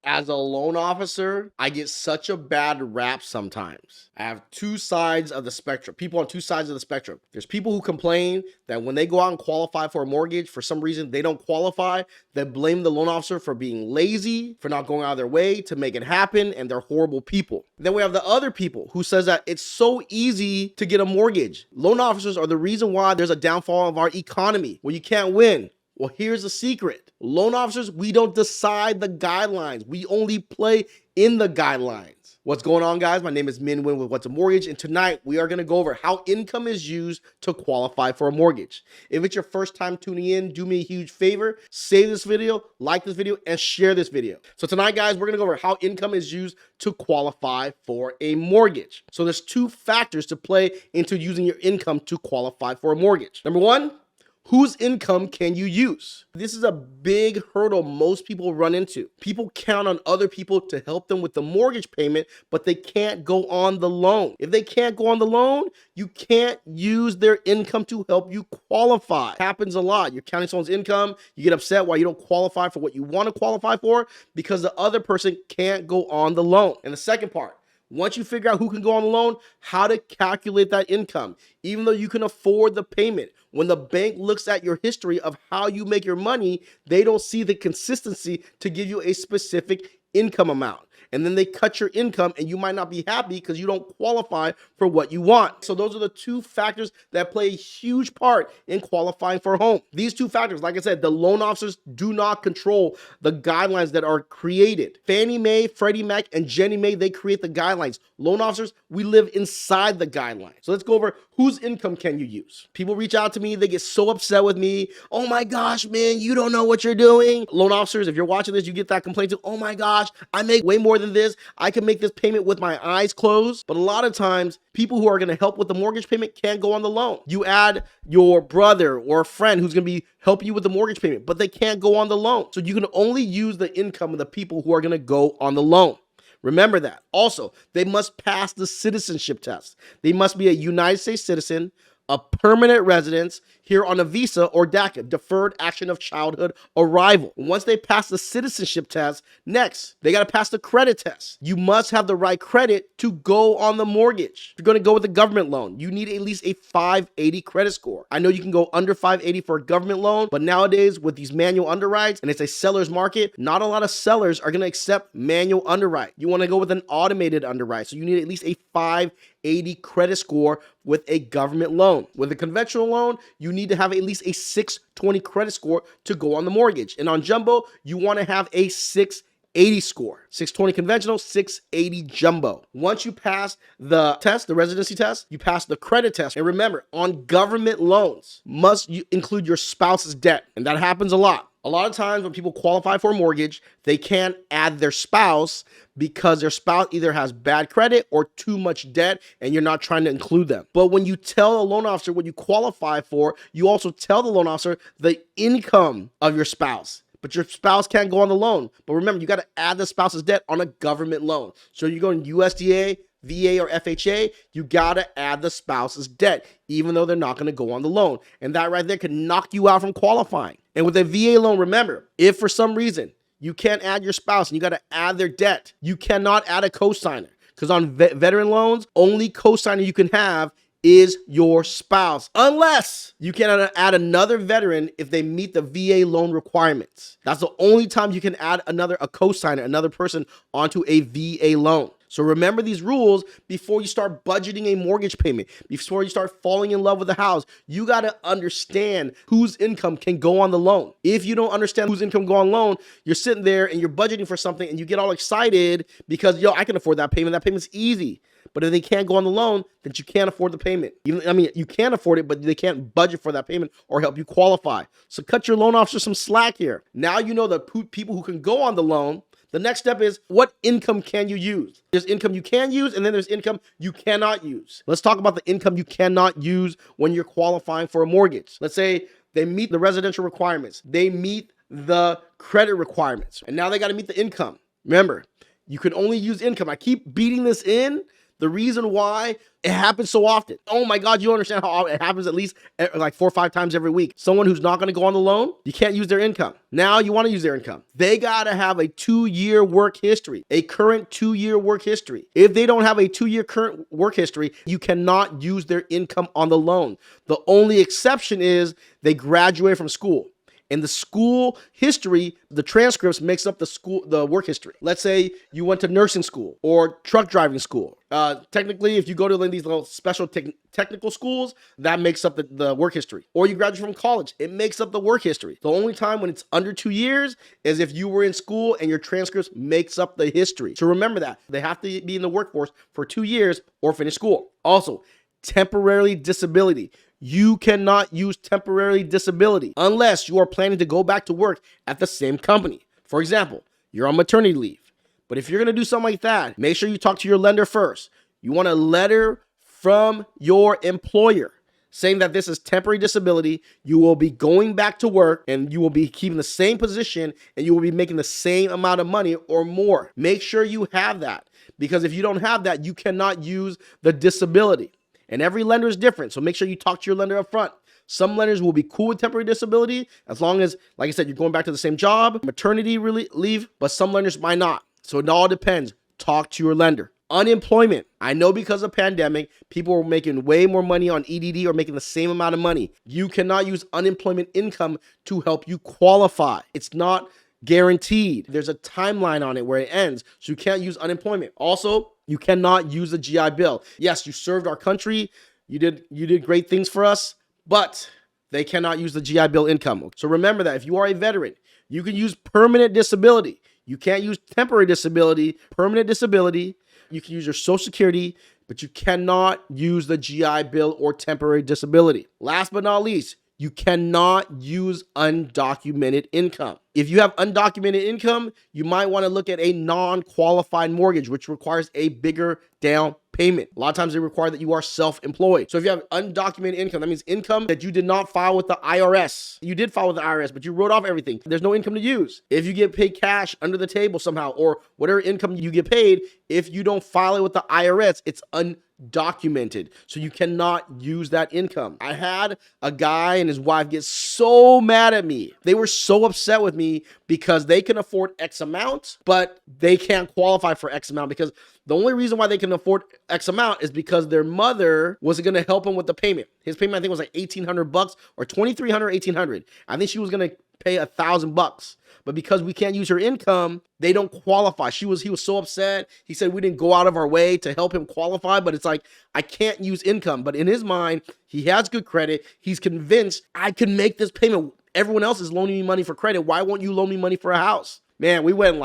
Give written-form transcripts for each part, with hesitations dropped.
As a loan officer, I get such a bad rap sometimes. I have two sides of the spectrum, people on two sides of the spectrum. There's people who complain that when they go out and qualify for a mortgage, for some reason they don't qualify. They blame the loan officer for being lazy, for not going out of their way to make it happen, and they're horrible people. Then we have the other people who says that it's so easy to get a mortgage. Loan officers are the reason why there's a downfall of our economy, where you can't win. Well, here's the secret. Loan officers, we don't decide the guidelines. We only play in the guidelines. What's going on, guys? My name is Minh with What's a Mortgage, and tonight we are going to go over how income is used to qualify for a mortgage. If it's your first time tuning in, do me a huge favor, save this video, like this video, and share this video. So tonight, guys, we're going to go over how income is used to qualify for a mortgage. So there's two factors to play into using your income to qualify for a mortgage. Number one, whose income can you use? This is a big hurdle most people run into. People count on other people to help them with the mortgage payment, but they can't go on the loan. If they can't go on the loan, you can't use their income to help you qualify. It happens a lot. You're counting someone's income, you get upset why you don't qualify for what you want to qualify for because the other person can't go on the loan. And the second part, once you figure out who can go on the loan, how to calculate that income, even though you can afford the payment. When the bank looks at your history of how you make your money, they don't see the consistency to give you a specific income amount. And then they cut your income and you might not be happy because you don't qualify for what you want. So those are the two factors that play a huge part in qualifying for a home. These two factors, like I said, the loan officers do not control the guidelines that are created. Fannie Mae, Freddie Mac, and Ginnie Mae, they create the guidelines. Loan officers, we live inside the guidelines. So let's go over whose income can you use. People reach out to me, they get so upset with me. Oh my gosh, man, you don't know what you're doing. Loan officers, if you're watching this, you get that complaint too. Oh my gosh, I make way more than this. I can make this payment with my eyes closed. But a lot of times, people who are going to help with the mortgage payment can't go on the loan. You add your brother or a friend who's going to be helping you with the mortgage payment, but they can't go on the loan. So you can only use the income of the people who are going to go on the loan. Remember that. Also, they must pass the citizenship test. They must be a United States citizen, a permanent residence here on a visa or DACA, Deferred Action of Childhood Arrival. Once they pass the citizenship test, next, they got to pass the credit test. You must have the right credit to go on the mortgage. If you're going to go with a government loan, you need at least a 580 credit score. I know you can go under 580 for a government loan, but nowadays with these manual underwrites and it's a seller's market, not a lot of sellers are going to accept manual underwrite. You want to go with an automated underwrite. So you need at least a 580 credit score with a government loan. With a conventional loan, you need to have at least a 620 credit score to go on the mortgage. And on jumbo, you want to have a 680 score. 620 conventional, 680 jumbo. Once you pass the test, the residency test, you pass the credit test. And remember, on government loans, must you include your spouse's debt. And that happens a lot. A lot of times when people qualify for a mortgage, they can't add their spouse because their spouse either has bad credit or too much debt and you're not trying to include them. But when you tell a loan officer what you qualify for, you also tell the loan officer the income of your spouse. But your spouse can't go on the loan. But remember, you got to add the spouse's debt on a government loan. So you're going USDA, VA, or FHA, you gotta add the spouse's debt, even though they're not gonna go on the loan. And that right there can knock you out from qualifying. And with a VA loan, remember, if for some reason you can't add your spouse and you gotta add their debt, you cannot add a cosigner. Because on veteran loans, only cosigner you can have is your spouse, unless you can add another veteran if they meet the VA loan requirements. That's the only time you can add a cosigner, another person onto a VA loan. So remember these rules before you start budgeting a mortgage payment, before you start falling in love with the house. You got to understand whose income can go on the loan. If you don't understand whose income go on loan, you're sitting there and you're budgeting for something and you get all excited because, I can afford that payment. That payment's easy. But if they can't go on the loan, then you can't afford the payment. You can afford it, but they can't budget for that payment or help you qualify. So cut your loan officer some slack here. Now you know the people who can go on the loan. The next step is, what income can you use? There's income you can use, and then there's income you cannot use. Let's talk about the income you cannot use when you're qualifying for a mortgage. Let's say they meet the residential requirements. They meet the credit requirements. And now they got to meet the income. Remember, you can only use income. I keep beating this in. The reason why it happens so often. Oh my God, you don't understand how it happens at least like 4 or 5 times every week. Someone who's not going to go on the loan, you can't use their income. Now you want to use their income. They got to have a 2-year work history, a current 2-year work history. If they don't have a 2-year current work history, you cannot use their income on the loan. The only exception is they graduate from school. In the school history, the transcripts makes up the work history. Let's say you went to nursing school or truck driving school. Technically, if you go to these little special technical schools, that makes up the work history. Or you graduate from college, it makes up the work history. The only time when it's under 2 years is if you were in school and your transcripts makes up the history. So remember that. They have to be in the workforce for 2 years or finish school. Also, temporary disability. You cannot use temporary disability unless you are planning to go back to work at the same company. For example, you're on maternity leave. But if you're going to do something like that, make sure you talk to your lender first. You want a letter from your employer saying that this is temporary disability. You will be going back to work and you will be keeping the same position and you will be making the same amount of money or more. Make sure you have that, because if you don't have that, you cannot use the disability. And every lender is different, so make sure you talk to your lender up front. Some lenders will be cool with temporary disability as long as, like I said, you're going back to the same job, maternity leave, but some lenders might not. So it all depends. Talk to your lender. Unemployment. I know because of pandemic, people are making way more money on EDD or making the same amount of money. You cannot use unemployment income to help you qualify. It's not guaranteed. There's a timeline on it where it ends, so you can't use unemployment. Also, you cannot use the GI Bill. Yes, you served our country. You did great things for us, but they cannot use the GI Bill income. So remember that if you are a veteran, you can use permanent disability. You can't use temporary disability, permanent disability. You can use your Social Security, but you cannot use the GI Bill or temporary disability. Last but not least, you cannot use undocumented income. If you have undocumented income, you might want to look at a non-qualified mortgage, which requires a bigger down payment. A lot of times they require that you are self-employed. So if you have undocumented income, that means income that you did not file with the IRS. You did file with the IRS, but you wrote off everything. There's no income to use. If you get paid cash under the table somehow, or whatever income you get paid, if you don't file it with the IRS, it's undocumented. So you cannot use that income. I had a guy and his wife get so mad at me. They were so upset with me because they can afford X amount, but they can't qualify for X amount because the only reason why they can afford X amount is because their mother was going to help him with the payment. His payment, I think, was like $1,800 or $2,300, $1,800. I think she was going to pay $1,000. But because we can't use her income, they don't qualify. He was so upset. He said we didn't go out of our way to help him qualify, but it's like, I can't use income. But in his mind, he has good credit. He's convinced I can make this payment. Everyone else is loaning me money for credit. Why won't you loan me money for a house? Man, we went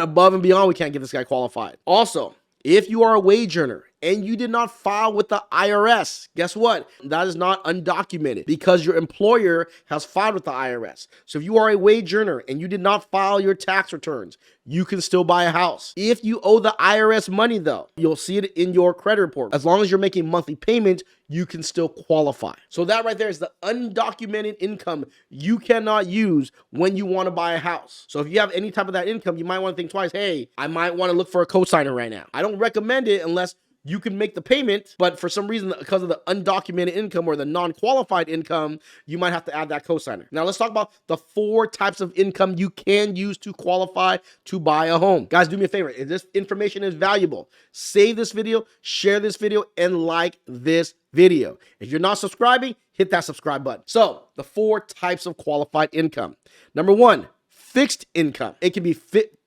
above and beyond. We can't get this guy qualified. Also, if you are a wage earner and you did not file with the IRS, guess what? That is not undocumented because your employer has filed with the IRS. So if you are a wage earner and you did not file your tax returns, you can still buy a house. If you owe the IRS money though, you'll see it in your credit report. As long as you're making monthly payments, you can still qualify. So that right there is the undocumented income you cannot use when you want to buy a house. So if you have any type of that income, you might want to think twice, hey, I might want to look for a cosigner right now. I don't recommend it unless you can make the payment, but for some reason, because of the undocumented income or the non-qualified income, you might have to add that cosigner. Now, let's talk about the 4 types of income you can use to qualify to buy a home. Guys, do me a favor. If this information is valuable, save this video, share this video, and like this video. If you're not subscribing, hit that subscribe button. So, the 4 types of qualified income. Number 1, fixed income. It can be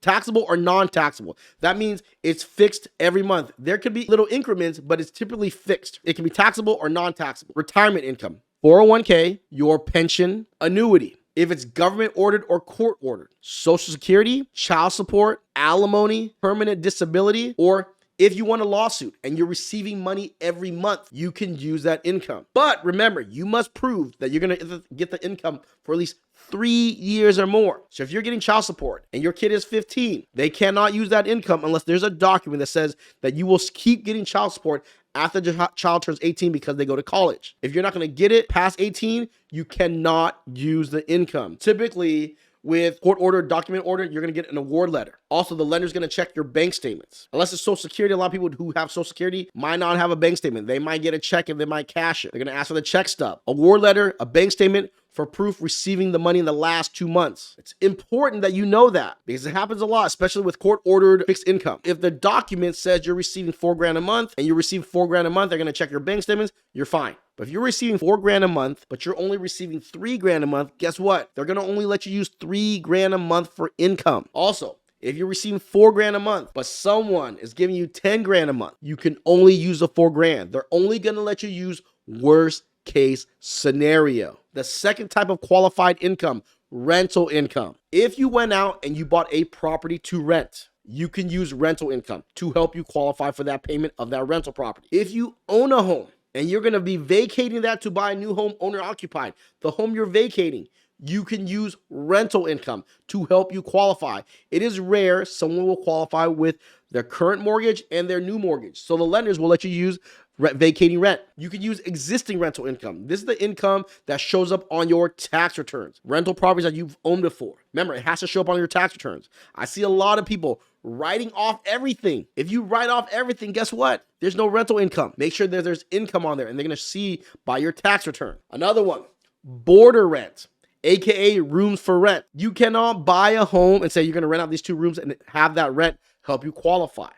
taxable or non-taxable. That means it's fixed every month. There could be little increments, but it's typically fixed. It can be taxable or non-taxable. Retirement income, 401k, your pension, annuity. If it's government ordered or court ordered, Social Security, child support, alimony, permanent disability, or if you want a lawsuit and you're receiving money every month, you can use that income. But remember, you must prove that you're going to get the income for at least 3 years or more. So if you're getting child support and your kid is 15, they cannot use that income unless there's a document that says that you will keep getting child support after the child turns 18 because they go to college. If you're not going to get it past 18, you cannot use the income. Typically, with court order, document order, you're going to get an award letter. Also, the lender's going to check your bank statements. Unless it's Social Security, a lot of people who have Social Security might not have a bank statement. They might get a check and they might cash it. They're going to ask for the check stub. Award letter, a bank statement for proof receiving the money in the last 2 months. It's important that you know that because it happens a lot, especially with court-ordered fixed income. If the document says you're receiving $4,000 a month and you receive $4,000 a month, they're going to check your bank statements, you're fine. But if you're receiving $4,000 a month, but you're only receiving $3,000 a month, guess what? They're going to only let you use $3,000 a month for income. Also, if you're receiving $4,000 a month, but someone is giving you $10,000 a month, you can only use the $4,000. They're only going to let you use worst case scenario. The second type of qualified income, rental income. If you went out and you bought a property to rent, you can use rental income to help you qualify for that payment of that rental property. If you own a home and you're going to be vacating that to buy a new home, owner occupied, the home you're vacating, you can use rental income to help you qualify. It is rare someone will qualify with their current mortgage and their new mortgage. So the lenders will let you use vacating rent. You can use existing rental income. This is the income that shows up on your tax returns. Rental properties that you've owned before. Remember, it has to show up on your tax returns. I see a lot of people writing off everything. If you write off everything, guess what? There's no rental income. Make sure that there's income on there and they're going to see by your tax return. Another one, border rent, aka rooms for rent. You cannot buy a home and say you're going to rent out these 2 rooms and have that rent help you qualify.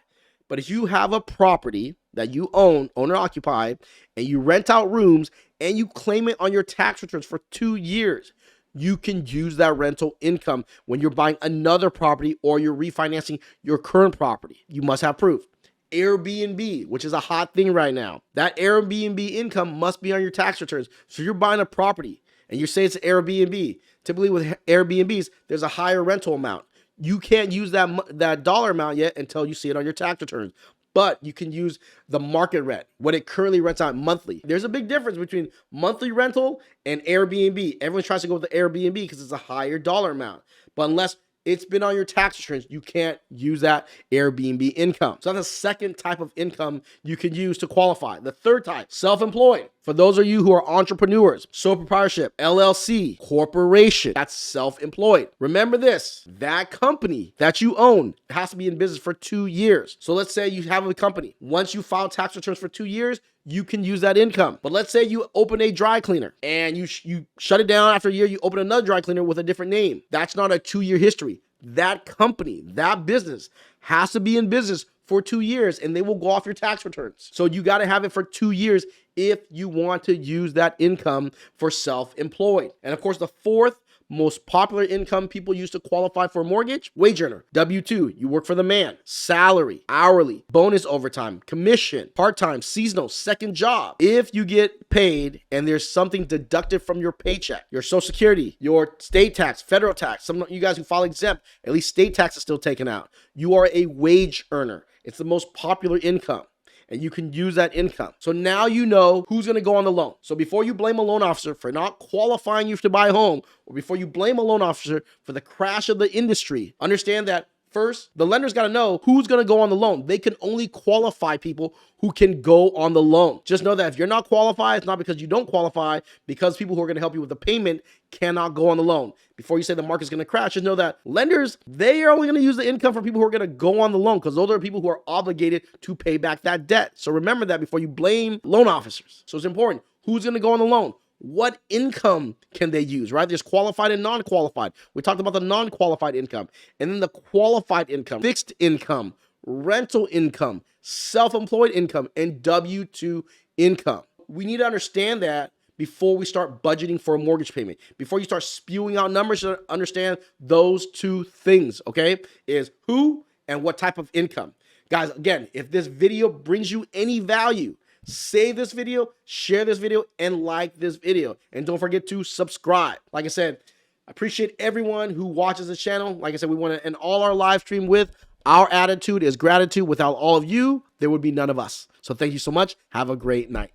But if you have a property that you own, owner occupied, and you rent out rooms and you claim it on your tax returns for 2 years, you can use that rental income when you're buying another property or you're refinancing your current property. You must have proof. Airbnb, which is a hot thing right now. That Airbnb income must be on your tax returns. So you're buying a property and you say it's Airbnb. Typically with Airbnbs, there's a higher rental amount. You can't use that dollar amount yet until you see it on your tax returns. But you can use the market rent, what it currently rents out monthly. There's a big difference between monthly rental and Airbnb. Everyone tries to go with the Airbnb because it's a higher dollar amount. But unless it's been on your tax returns, you can't use that Airbnb income. So that's the second type of income you can use to qualify. The third type, self-employed. For those of you who are entrepreneurs, sole proprietorship, LLC, corporation, that's self-employed. Remember this, that company that you own has to be in business for 2 years. So let's say you have a company. Once you file tax returns for 2 years, you can use that income. But let's say you open a dry cleaner and you shut it down after a year, you open another dry cleaner with a different name. That's not a 2-year history. That company, that business has to be in business for 2 years and they will go off your tax returns. So you got to have it for 2 years if you want to use that income for self-employed. And of course, the fourth most popular income people use to qualify for a mortgage, wage earner, W-2, you work for the man, salary, hourly, bonus overtime, commission, part-time, seasonal, second job. If you get paid and there's something deducted from your paycheck, your Social Security, your state tax, federal tax, some of you guys who file exempt, at least state tax is still taken out. You are a wage earner. It's the most popular income. And you can use that income. So now you know who's going to go on the loan. So before you blame a loan officer for not qualifying you to buy a home, or before you blame a loan officer for the crash of the industry, understand that first, the lender's got to know who's going to go on the loan. They can only qualify people who can go on the loan. Just know that if you're not qualified, it's not because you don't qualify, because people who are going to help you with the payment cannot go on the loan. Before you say the market's going to crash, just know that lenders, they are only going to use the income for people who are going to go on the loan, because those are people who are obligated to pay back that debt. So remember that before you blame loan officers. So it's important. Who's going to go on the loan? What income can they use, right? There's qualified and non-qualified. We talked about the non-qualified income, and then the qualified income, fixed income, rental income, self-employed income, and W-2 income. We need to understand that before we start budgeting for a mortgage payment. Before you start spewing out numbers, to understand those 2 things, okay? Is who and what type of income. Guys, again, if this video brings you any value, save this video, share this video, and like this video. And don't forget to subscribe. Like I said, I appreciate everyone who watches this channel. Like I said, we want to end all our live stream with our attitude is gratitude. Without all of you, there would be none of us. So thank you so much. Have a great night.